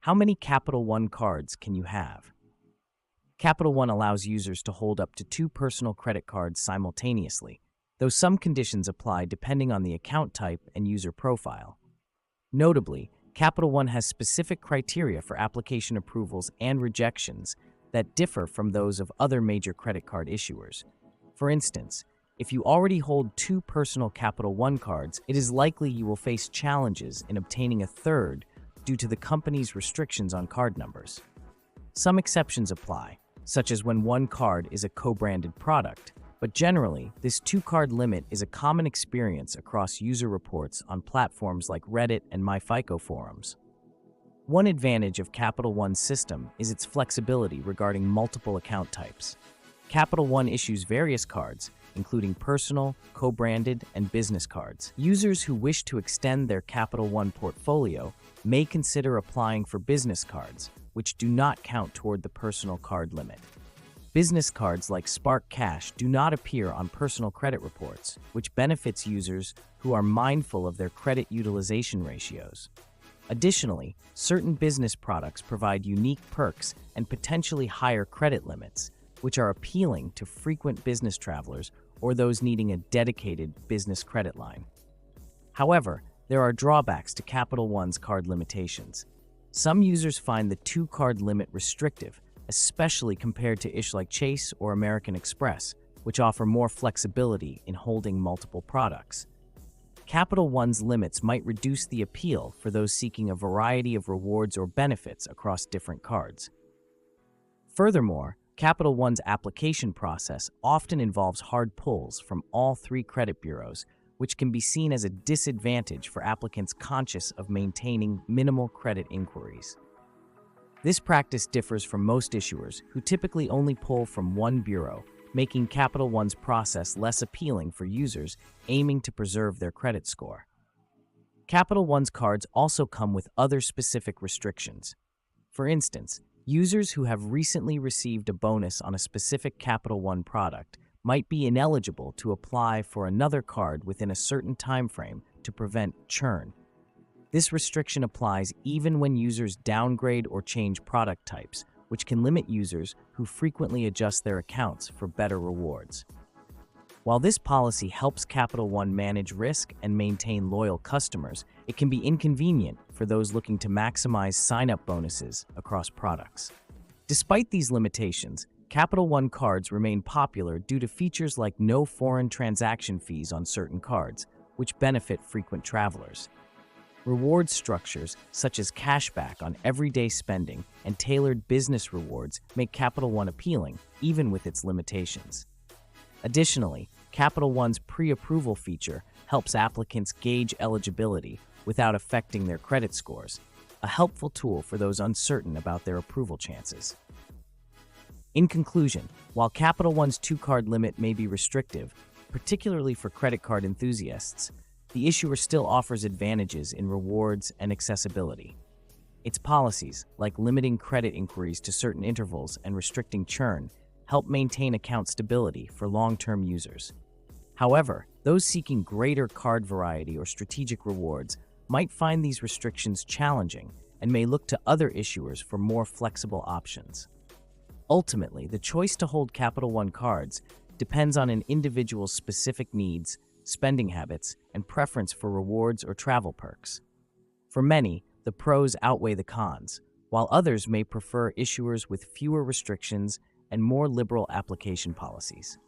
How many Capital One cards can you have? Capital One allows users to hold up to 2 personal credit cards simultaneously, though some conditions apply depending on the account type and user profile. Notably, Capital One has specific criteria for application approvals and rejections that differ from those of other major credit card issuers. For instance, if you already hold 2 personal Capital One cards, it is likely you will face challenges in obtaining a third due to the company's restrictions on card numbers. Some exceptions apply, such as when one card is a co-branded product, but generally, this 2-card limit is a common experience across user reports on platforms like Reddit and myFICO forums. One advantage of Capital One's system is its flexibility regarding multiple account types. Capital One issues various cards, including personal, co-branded, and business cards. Users who wish to extend their Capital One portfolio may consider applying for business cards, which do not count toward the personal card limit. Business cards like Spark Cash do not appear on personal credit reports, which benefits users who are mindful of their credit utilization ratios. Additionally, certain business products provide unique perks and potentially higher credit limits, which are appealing to frequent business travelers or those needing a dedicated business credit line. However, there are drawbacks to Capital One's card limitations. Some users find the 2-card limit restrictive, especially compared to issuers like Chase or American Express, which offer more flexibility in holding multiple products. Capital One's limits might reduce the appeal for those seeking a variety of rewards or benefits across different cards. Furthermore, Capital One's application process often involves hard pulls from all 3 credit bureaus, which can be seen as a disadvantage for applicants conscious of maintaining minimal credit inquiries. This practice differs from most issuers, who typically only pull from one bureau, making Capital One's process less appealing for users aiming to preserve their credit score. Capital One's cards also come with other specific restrictions. For instance, users who have recently received a bonus on a specific Capital One product might be ineligible to apply for another card within a certain time frame to prevent churn. This restriction applies even when users downgrade or change product types, which can limit users who frequently adjust their accounts for better rewards. While this policy helps Capital One manage risk and maintain loyal customers, it can be inconvenient for those looking to maximize sign-up bonuses across products. Despite these limitations, Capital One cards remain popular due to features like no foreign transaction fees on certain cards, which benefit frequent travelers. Reward structures such as cashback on everyday spending and tailored business rewards make Capital One appealing, even with its limitations. Additionally, Capital One's pre-approval feature helps applicants gauge eligibility without affecting their credit scores, a helpful tool for those uncertain about their approval chances. In conclusion, while Capital One's 2-card limit may be restrictive, particularly for credit card enthusiasts, the issuer still offers advantages in rewards and accessibility. Its policies, like limiting credit inquiries to certain intervals and restricting churn, help maintain account stability for long-term users. However, those seeking greater card variety or strategic rewards might find these restrictions challenging and may look to other issuers for more flexible options. Ultimately, the choice to hold Capital One cards depends on an individual's specific needs, spending habits, and preference for rewards or travel perks. For many, the pros outweigh the cons, while others may prefer issuers with fewer restrictions and more liberal application policies.